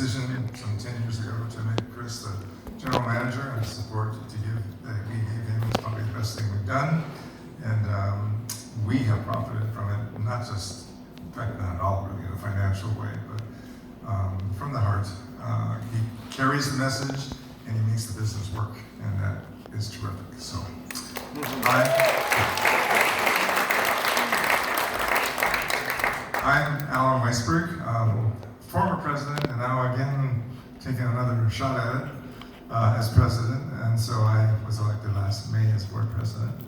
decision some 10 years ago to make Chris the general manager and support that we gave him is probably the best thing we've done. And we have profited from it, not just, in fact, not at all really in a financial way, but from the heart. He carries the message and he makes the business work, and that is terrific. So, I'm Alan Weisberg, former president, and now again taking another shot at it as president. And so I was elected last May as board president.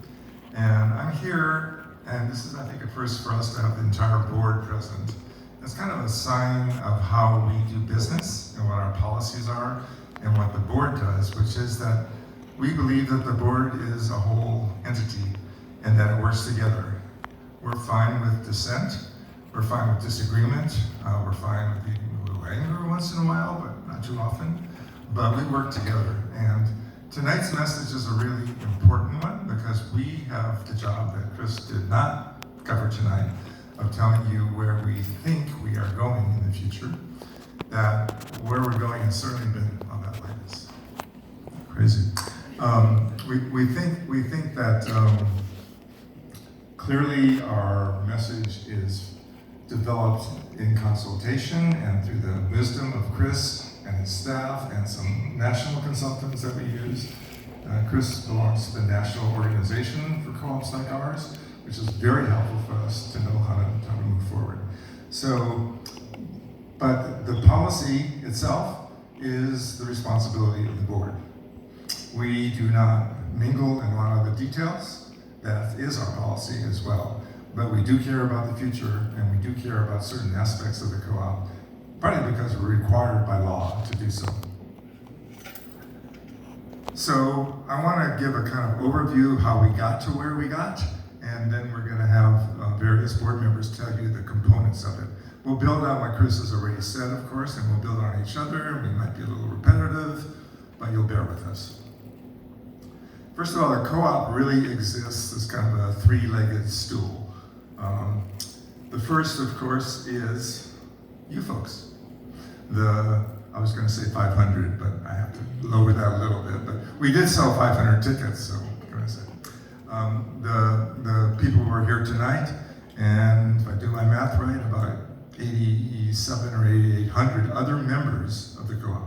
And I'm here, and this is, I think, a first for us to have the entire board present. It's kind of a sign of how we do business and what our policies are and what the board does, which is that we believe that the board is a whole entity and that it works together. We're fine with dissent. We're fine with disagreement. We're fine with being a little angry once in a while, but not too often. But we work together. And tonight's message is a really important one because we have the job that Chris did not cover tonight of telling you where we think we are going in the future. That where we're going has certainly been on that like this. Crazy. We think that clearly our message is developed in consultation and through the wisdom of Chris and his staff and some national consultants that we use. Chris belongs to the national organization for co-ops like ours, which is very helpful for us to know how to move forward. So, but the policy itself is the responsibility of the board. We do not mingle in a lot of the details. That is our policy as well. But we do care about the future, and we do care about certain aspects of the co-op, partly because we're required by law to do so. So I want to give a kind of overview of how we got to where we got, and then we're going to have various board members tell you the components of it. We'll build on what Chris has already said, of course, and we'll build on each other. We might be a little repetitive, but you'll bear with us. First of all, the co-op really exists as kind of a three-legged stool. The first, of course, is you folks. I was going to say 500, but I have to lower that a little bit. But we did sell 500 tickets, so what can I say? The people who are here tonight, and if I do my math right, about 87 or 8,800 other members of the co-op.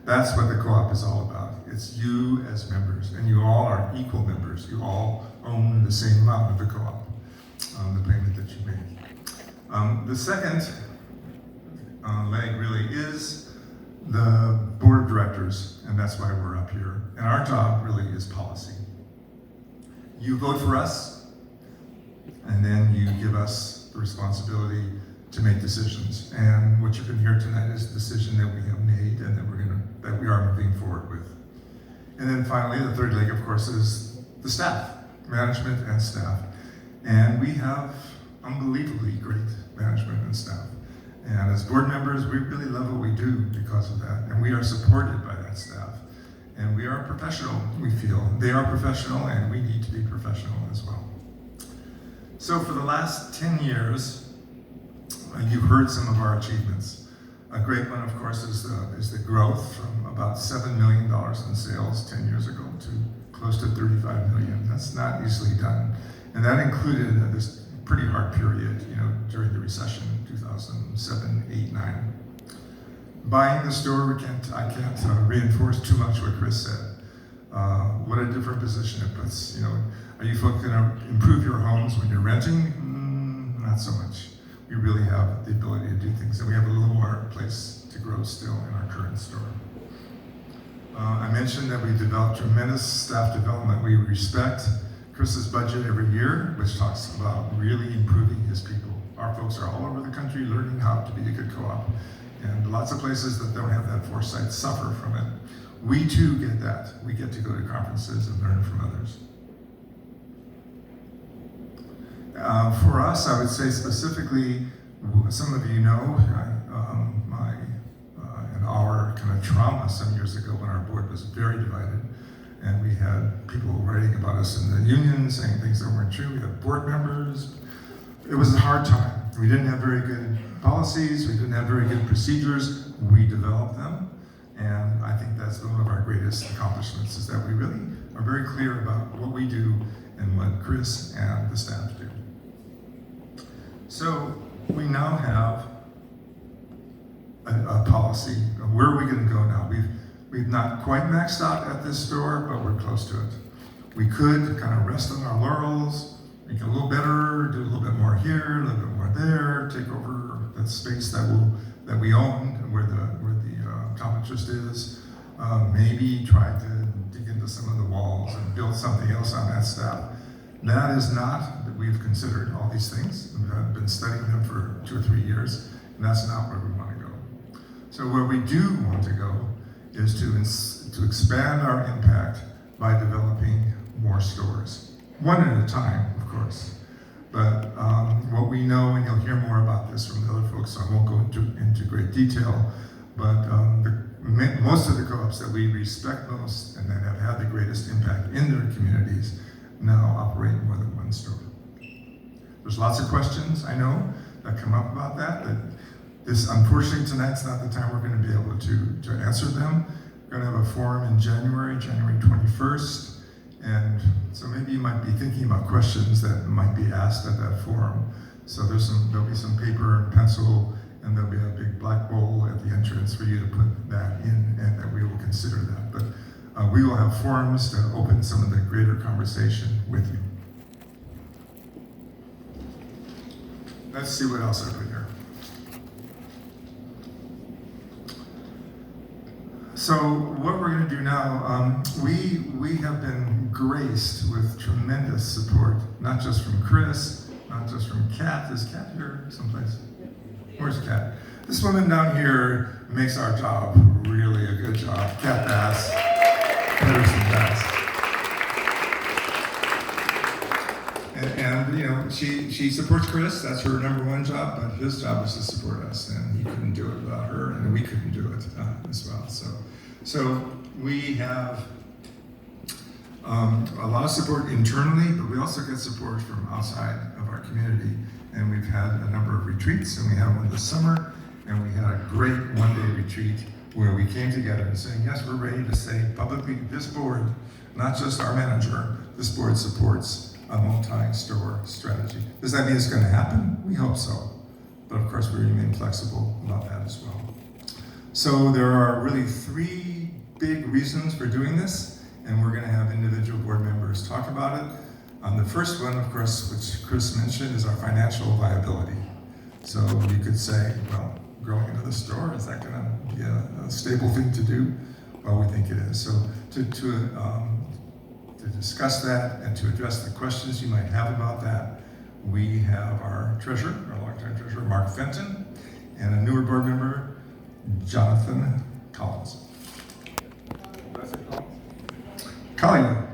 That's what the co-op is all about. It's you as members, and you all are equal members. You all own the same amount of the co-op, the payment that you make. The second leg really is the board of directors, and that's why we're up here. And our job really is policy. You vote for us, and then you give us the responsibility to make decisions. And what you can hear tonight is the decision that we have made and that we are moving forward with. And then finally, the third leg, of course, is the staff, management and staff. And we have unbelievably great management and staff. And as board members, we really love what we do because of that. And we are supported by that staff. And we are professional, we feel. They are professional, and we need to be professional as well. So for the last 10 years, you've heard some of our achievements. A great one, of course, is the growth from about $7 million in sales 10 years ago to close to $35 million. That's not easily done. And that included this pretty hard period, during the recession, 2007, 8, 9. Buying the store, I can't reinforce too much what Chris said. What a different position it puts. Are you folks going to improve your homes when you're renting? Not so much. We really have the ability to do things, and we have a little more place to grow still in our current store. I mentioned that we developed tremendous staff development. We respect Chris's budget every year, which talks about really improving his people. Our folks are all over the country learning how to be a good co-op, and lots of places that don't have that foresight suffer from it. We too get that. We get to go to conferences and learn from others. For us, I would say specifically, some of you know, our kind of trauma some years ago when our board was very divided, and we had people writing about us in the union saying things that weren't true. We had board members. It was a hard time, We didn't have very good policies, we didn't have very good procedures, we developed them, and I think that's one of our greatest accomplishments, is that we really are very clear about what we do and what Chris and the staff do. So we now have a policy. Where are we going to go now? We've not quite maxed out at this store, but we're close to it. We could kind of rest on our laurels, make it a little better, do a little bit more here, a little bit more there, take over the space that we own, where the optometrist is. Maybe try to dig into some of the walls and build something else on that staff. That is not that we've considered all these things. I've been studying them for 2 or 3 years, and that's not where we want to go. So where we do want to go is to expand our impact by developing more stores. One at a time, of course. But what we know, and you'll hear more about this from the other folks, so I won't go into great detail, but most of the co-ops that we respect most and that have had the greatest impact in their communities now operate more than one store. There's lots of questions, I know, that come up about that unfortunately tonight's not the time we're going to be able to answer them. We're going to have a forum in January 21st, and so maybe you might be thinking about questions that might be asked at that forum. So there'll be some paper and pencil, and there'll be a big black bowl at the entrance for you to put that in, and that we will consider that. But we will have forums to open some of the greater conversation with you. Let's see what else I put here. So what we're going to do now, we have been graced with tremendous support, not just from Chris, not just from Kat. Is Kat here someplace? Where's Kat? This woman down here makes our job really a good job. Kat Bass, Patterson Bass. And you know, she supports Chris. That's her #1 job, but his job is to support us, and he couldn't do it without her, and we couldn't do it as well. So we have a lot of support internally, but we also get support from outside of our community. And we've had a number of retreats, and we had one this summer, and we had a great one-day retreat where we came together and saying, yes, we're ready to say publicly, this board, not just our manager, this board supports a multi-store strategy. Does that mean it's going to happen? We hope so. But of course, we remain flexible about that as well. So there are really 3 big reasons for doing this, and we're going to have individual board members talk about it. The first one, of course, which Chris mentioned, is our financial viability. So you could say, well, growing another store, is that going to be a stable thing to do? Well, we think it is. So to discuss that and to address the questions you might have about that, we have our treasurer, our longtime treasurer, Mark Fenton, and a newer board member, Jonathan Collins. Collier.